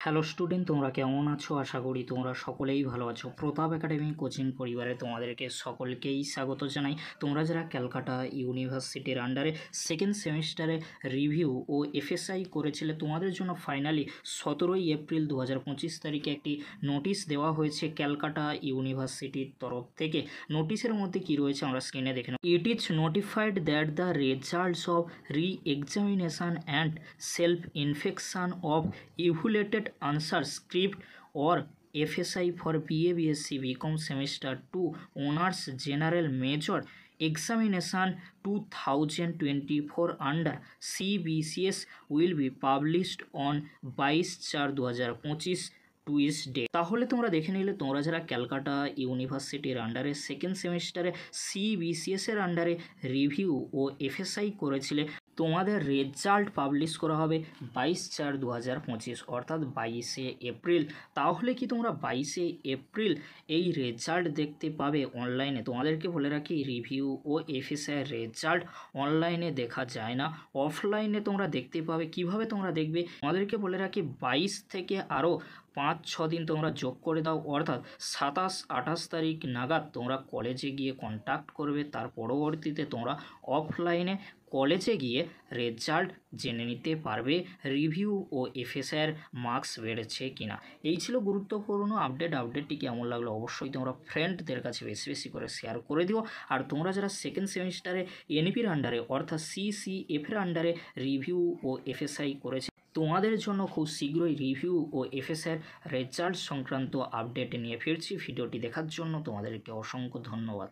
Hello student, তোমরা কেমন আছো? আশা করি তোমরা সকলেই ভালো আছো। প্রতাপ একাডেমি কোচিং পরিবারে তোমাদেরকে সকলকেই স্বাগত জানাই। তোমরা যারা ক্যালকাটা ইউনিভার্সিটির আন্ডারে সেকেন্ড সেমিস্টারে রিভিউ ও এফএসআই করেছিলে, তোমাদের জন্য ফাইনালি 17ই এপ্রিল 2025 তারিখে একটি নোটিশ দেওয়া হয়েছে ক্যালকাটা ইউনিভার্সিটির তরফ থেকে। নোটিশের মধ্যে কি রয়েছে আমরা স্ক্রিনে দেখে নেব। It is notified that the results of re-examination and self infection of evaluated answer script or FSI for BA BSc BCom semester 2 honors general major examination 2024 under CBCS will be published on 22/4/2025 Tuesday. তাহলে তোমরা দেখে নিলে, তোমরা যারা ক্যালকাটা ইউনিভার্সিটির আন্ডারে second সেমিস্টারে CBCS এর আন্ডারে রিভিউ ও এফএসআই করেছিলে, তোমাদের রেজাল্ট পাবলিশ করা হবে 22/4/2025 অর্থাৎ 22শে এপ্রিল। তাহলে কি তোমরা 22শে এপ্রিল এই রেজাল্ট দেখতে পাবে অনলাইনে? তোমাদেরকে বলে রাখি, রিভিউ ও এফএসআই রেজাল্ট অনলাইনে দেখা যায় না, অফলাইনে তোমরা দেখতে পাবে। কিভাবে তোমরা দেখবে? তোমাদেরকে বলে রাখি, 22 থেকে আরও 5-6 দিন তোমরা যোগ করে দাও, অর্থাৎ 27-28 তারিখ নাগাদ তোমরা কলেজে গিয়ে কন্ট্যাক্ট করবে। তার পরবর্তীতে তোমরা অফলাইনে কলেজে গিয়ে রেজাল্ট জেনে নিতে পারবে রিভিউ ও এফএসআইয়ের মার্কস বেড়েছে কিনা। এই ছিল গুরুত্বপূর্ণ আপডেট। আপডেটটি কেমন লাগলো অবশ্যই তোমরা ফ্রেন্ডদের কাছে বেশি বেশি করে শেয়ার করে দিও। আর তোমরা যারা সেকেন্ড সেমিস্টারে এনপির আন্ডারে অর্থাৎ CCF-এর আন্ডারে রিভিউ ও এফএসআই করেছে, তোমাদের জন্য খুব শীঘ্রই রিভিউ ও এফএসআইয়ের রেজাল্ট সংক্রান্ত আপডেট নিয়ে ফিরছি। ভিডিওটি দেখার জন্য তোমাদেরকে অসংখ্য ধন্যবাদ।